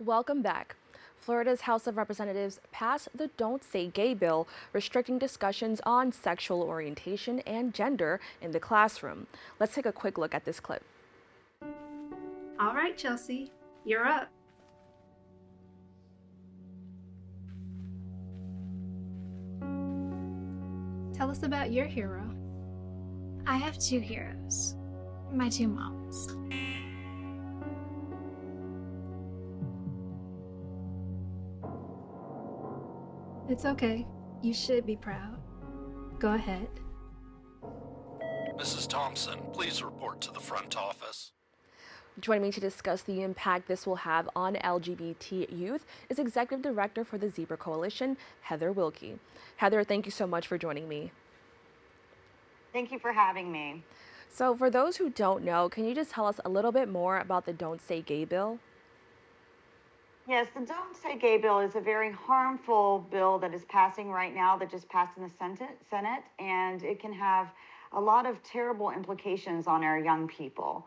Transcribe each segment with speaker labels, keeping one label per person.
Speaker 1: Welcome back. Florida's House of Representatives passed the Don't Say Gay bill, restricting discussions on sexual orientation and gender in the classroom. Let's take a quick look at this clip.
Speaker 2: All right, Chelsea, you're up. Tell us about your hero.
Speaker 3: I have two heroes, my two moms.
Speaker 2: It's okay. You should be proud. Go ahead.
Speaker 4: Mrs. Thompson, please report to the front office.
Speaker 1: Joining me to discuss the impact this will have on LGBT youth is Executive Director for the Zebra Coalition, Heather Wilkie. Heather, thank you so much for joining me.
Speaker 5: Thank you for having me.
Speaker 1: So, for those who don't know, can you just tell us a little bit more about the Don't Say Gay bill?
Speaker 5: Yes, the Don't Say Gay bill is a very harmful bill that is passing right now, that just passed in the Senate, and it can have a lot of terrible implications on our young people.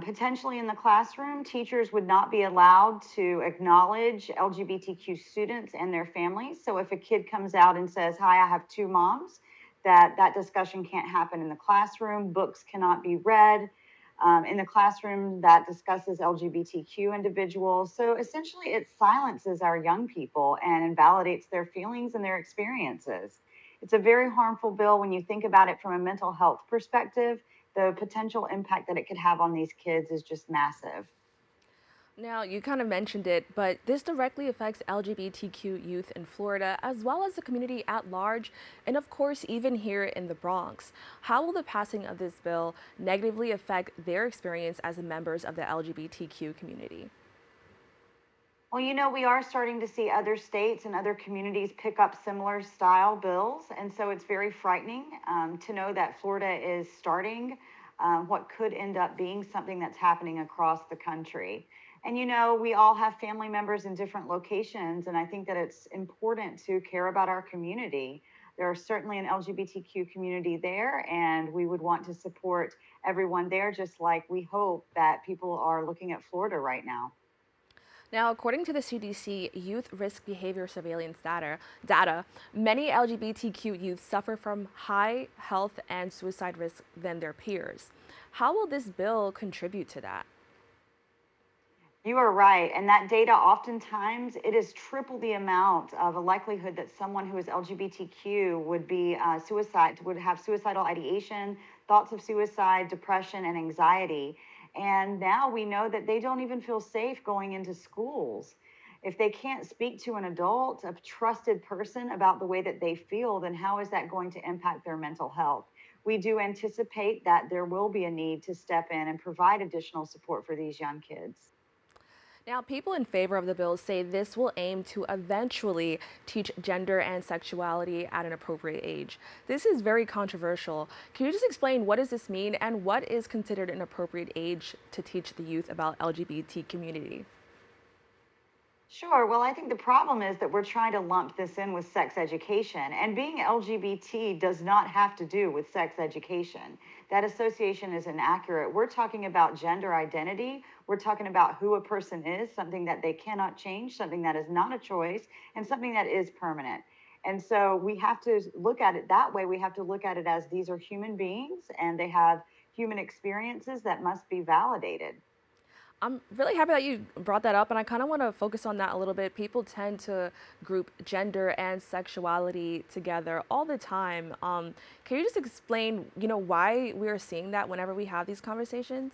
Speaker 5: Potentially in the classroom, teachers would not be allowed to acknowledge LGBTQ students and their families. So if a kid comes out and says, "Hi, I have two moms," that discussion can't happen in the classroom. Books cannot be read in the classroom that discusses LGBTQ individuals. So essentially, it silences our young people and invalidates their feelings and their experiences. It's a very harmful bill when you think about it from a mental health perspective. The potential impact that it could have on these kids is just massive.
Speaker 1: Now, you kind of mentioned it, but this directly affects LGBTQ youth in Florida, as well as the community at large, and of course, even here in the Bronx. How will the passing of this bill negatively affect their experience as members of the LGBTQ community?
Speaker 5: Well, we are starting to see other states and other communities pick up similar style bills. And so it's very frightening to know that Florida is starting what could end up being something that's happening across the country. And, we all have family members in different locations. And I think that it's important to care about our community. There are certainly an LGBTQ community there, and we would want to support everyone there, just like we hope that people are looking at Florida right now.
Speaker 1: Now, according to the CDC Youth Risk Behavior Surveillance data, many LGBTQ youth suffer from high health and suicide risk than their peers. How will this bill contribute to that?
Speaker 5: You are right. And that data, oftentimes, it is triple the amount of a likelihood that someone who is LGBTQ would be would have suicidal ideation, thoughts of suicide, depression, and anxiety. And now we know that they don't even feel safe going into schools. If they can't speak to an adult, a trusted person about the way that they feel, then how is that going to impact their mental health? We do anticipate that there will be a need to step in and provide additional support for these young kids.
Speaker 1: Now, people in favor of the bill say this will aim to eventually teach gender and sexuality at an appropriate age. This is very controversial. Can you just explain what does this mean and what is considered an appropriate age to teach the youth about LGBT community?
Speaker 5: Sure. Well, I think the problem is that we're trying to lump this in with sex education, and being LGBT does not have to do with sex education. That association is inaccurate. We're talking about gender identity. We're talking about who a person is, something that they cannot change, something that is not a choice, and something that is permanent. And so we have to look at it that way. We have to look at it as these are human beings and they have human experiences that must be validated.
Speaker 1: I'm really happy that you brought that up, and I kind of want to focus on that a little bit. People tend to group gender and sexuality together all the time. Can you just explain, why we are seeing that whenever we have these conversations?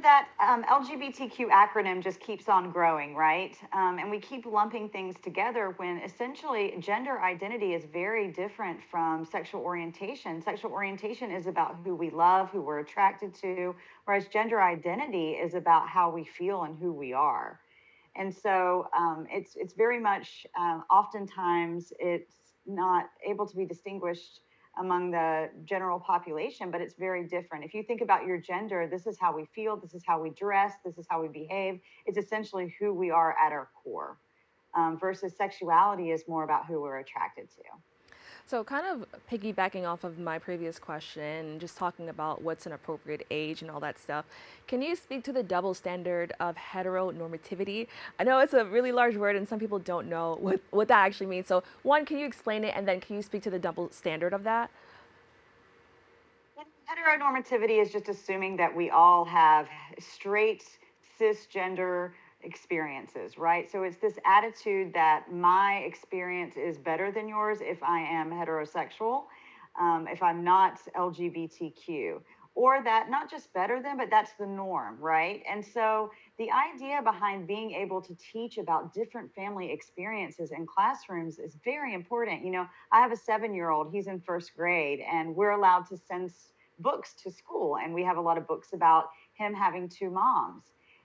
Speaker 5: That LGBTQ acronym just keeps on growing, right? And we keep lumping things together when essentially gender identity is very different from sexual orientation. Sexual orientation is about who we love, who we're attracted to, whereas gender identity is about how we feel and who we are. And so it's very much oftentimes it's not able to be distinguished among the general population, but it's very different. If you think about your gender, this is how we feel, this is how we dress, this is how we behave. It's essentially who we are at our core. Versus sexuality is more about who we're attracted to.
Speaker 1: So, kind of piggybacking off of my previous question, just talking about what's an appropriate age and all that stuff, can you speak to the double standard of heteronormativity? I know it's a really large word and some people don't know what that actually means. So, one, can you explain it? And then can you speak to the double standard of that?
Speaker 5: Heteronormativity is just assuming that we all have straight cisgender experiences, right? So it's this attitude that my experience is better than yours if I am heterosexual, if I'm not LGBTQ, or that not just better than, but that's the norm, right? And so the idea behind being able to teach about different family experiences in classrooms is very important. I have a 7-year-old, he's in first grade, and we're allowed to send books to school. And we have a lot of books about him having two moms.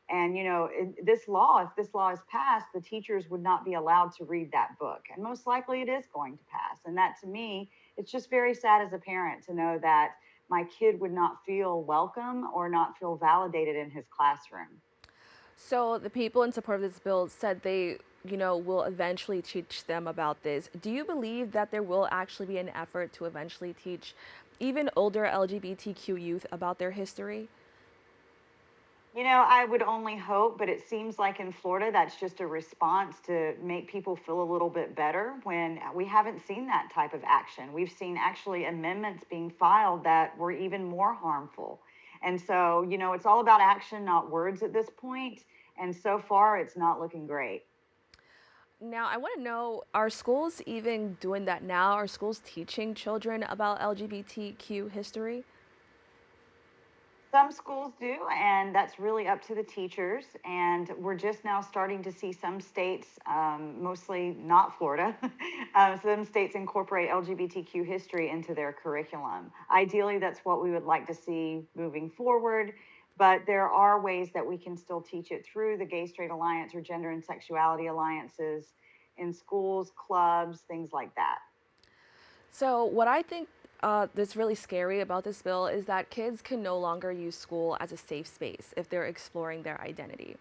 Speaker 5: And, if this law is passed, the teachers would not be allowed to read that book. And most likely it is going to pass. And that to me, it's just very sad as a parent to know that my kid would not feel welcome or not feel validated in his classroom.
Speaker 1: So, the people in support of this bill said they, will eventually teach them about this. Do you believe that there will actually be an effort to eventually teach even older LGBTQ youth about their history?
Speaker 5: I would only hope, but it seems like in Florida, that's just a response to make people feel a little bit better when we haven't seen that type of action. We've seen actually amendments being filed that were even more harmful. And so, it's all about action, not words at this point. And so far, it's not looking great.
Speaker 1: Now, I want to know, are schools even doing that now? Are schools teaching children about LGBTQ history?
Speaker 5: Some schools do, and that's really up to the teachers. And we're just now starting to see some states, mostly not Florida, some states incorporate LGBTQ history into their curriculum. Ideally, that's what we would like to see moving forward. But there are ways that we can still teach it through the Gay Straight Alliance or Gender and Sexuality Alliances in schools, clubs, things like that.
Speaker 1: So, what I think that's really scary about this bill is that kids can no longer use school as a safe space if they're exploring their identity.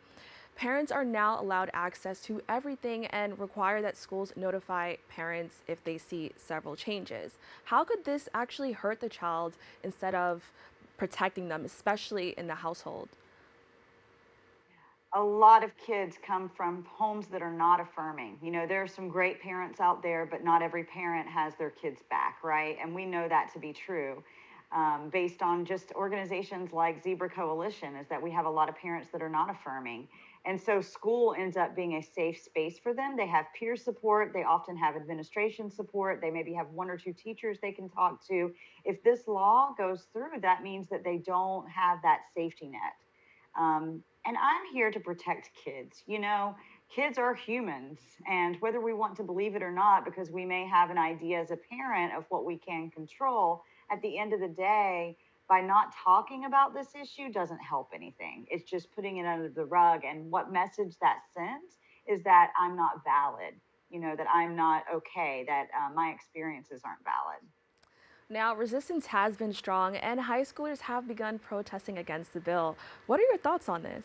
Speaker 1: Parents are now allowed access to everything and require that schools notify parents if they see several changes. How could this actually hurt the child instead of protecting them, especially in the household?
Speaker 5: A lot of kids come from homes that are not affirming. There are some great parents out there, but not every parent has their kids back, right? And we know that to be true based on just organizations like Zebra Coalition, is that we have a lot of parents that are not affirming. And so school ends up being a safe space for them. They have peer support. They often have administration support. They maybe have one or two teachers they can talk to. If this law goes through, that means that they don't have that safety net. And I'm here to protect kids. Kids are humans. And whether we want to believe it or not, because we may have an idea as a parent of what we can control, at the end of the day, by not talking about this issue doesn't help anything. It's just putting it under the rug. And what message that sends is that I'm not valid, that I'm not okay, that my experiences aren't valid.
Speaker 1: Now, resistance has been strong, and high schoolers have begun protesting against the bill. What are your thoughts on this?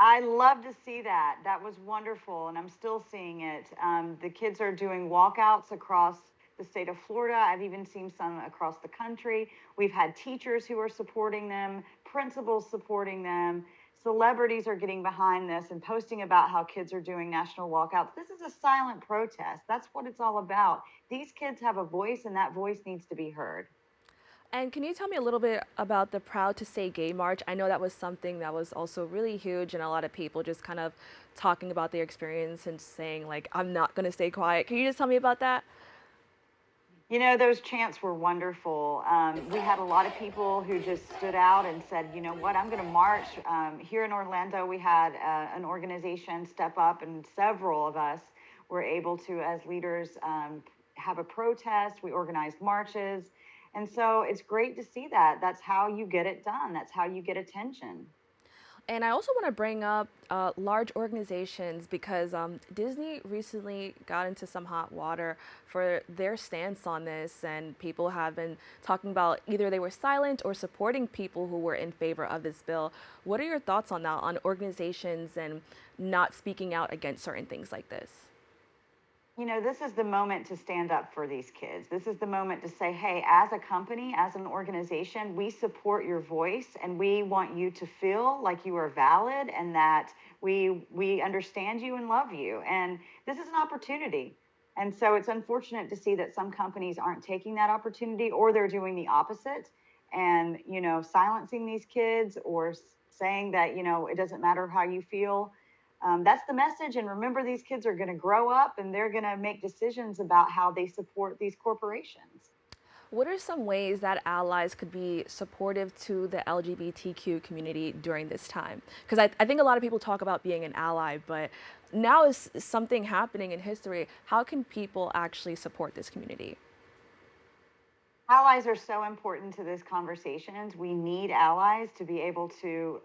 Speaker 5: I love to see that. That was wonderful, and I'm still seeing it. The kids are doing walkouts across the state of Florida. I've even seen some across the country. We've had teachers who are supporting them, principals supporting them. Celebrities are getting behind this and posting about how kids are doing national walkouts. This is a silent protest. That's what it's all about. These kids have a voice, and that voice needs to be heard.
Speaker 1: And can you tell me a little bit about the Proud to Say Gay March? I know that was something that was also really huge, and a lot of people just kind of talking about their experience and saying, like, I'm not going to stay quiet. Can you just tell me about that?
Speaker 5: Those chants were wonderful. We had a lot of people who just stood out and said, you know what, I'm going to march. Here in Orlando, we had an organization step up, and several of us were able to, as leaders, have a protest. We organized marches. And so it's great to see that. That's how you get it done. That's how you get attention.
Speaker 1: And I also want to bring up large organizations because Disney recently got into some hot water for their stance on this, and people have been talking about either they were silent or supporting people who were in favor of this bill. What are your thoughts on that, on organizations and not speaking out against certain things like this?
Speaker 5: This is the moment to stand up for these kids. This is the moment to say, hey, as a company, as an organization, we support your voice and we want you to feel like you are valid and that we understand you and love you. And this is an opportunity. And so it's unfortunate to see that some companies aren't taking that opportunity, or they're doing the opposite and, silencing these kids, or saying that, it doesn't matter how you feel. That's the message. And remember, these kids are going to grow up and they're going to make decisions about how they support these corporations.
Speaker 1: What are some ways that allies could be supportive to the LGBTQ community during this time? Because I think a lot of people talk about being an ally, but now is something happening in history. How can people actually support this community?
Speaker 5: Allies are so important to this conversations. We need allies to be able to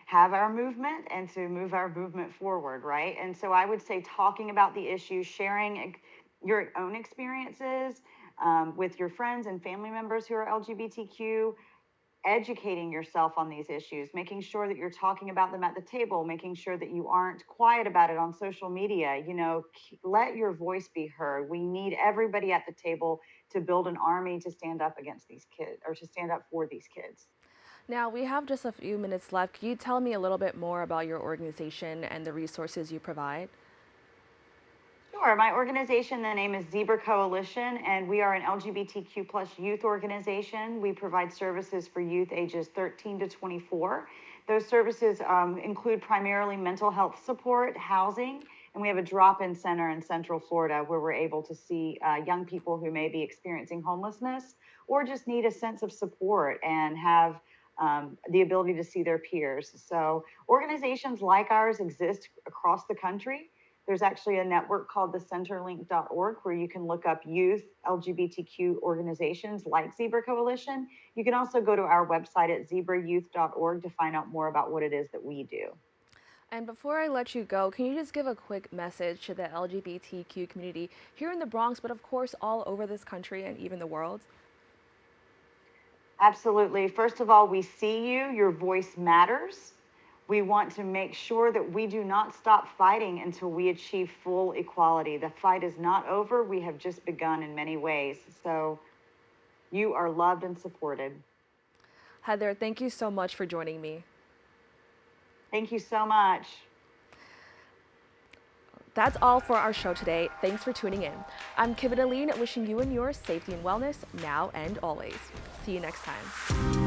Speaker 5: have our movement and to move our movement forward, right? And so I would say talking about the issues, sharing your own experiences with your friends and family members who are LGBTQ, educating yourself on these issues, making sure that you're talking about them at the table, making sure that you aren't quiet about it on social media. Let your voice be heard. We need everybody at the table to build an army to stand up against these kids, or to stand up for these kids.
Speaker 1: Now, we have just a few minutes left. Can you tell me a little bit more about your organization and the resources you provide?
Speaker 5: Sure. My organization, the name is Zebra Coalition, and we are an LGBTQ plus youth organization. We provide services for youth ages 13 to 24. Those services include primarily mental health support, housing, and we have a drop-in center in Central Florida where we're able to see young people who may be experiencing homelessness or just need a sense of support and have the ability to see their peers. So organizations like ours exist across the country. There's actually a network called the centerlink.org where you can look up youth LGBTQ organizations like Zebra Coalition. You can also go to our website at zebrayouth.org to find out more about what it is that we do.
Speaker 1: And before I let you go, can you just give a quick message to the LGBTQ community here in the Bronx, but of course all over this country and even the world?
Speaker 5: Absolutely. First of all, we see you. Your voice matters. We want to make sure that we do not stop fighting until we achieve full equality. The fight is not over. We have just begun in many ways. So you are loved and supported.
Speaker 1: Heather, thank you so much for joining me.
Speaker 5: Thank you so much.
Speaker 1: That's all for our show today. Thanks for tuning in. I'm Kibin Alleyne, wishing you and yours safety and wellness now and always. See you next time.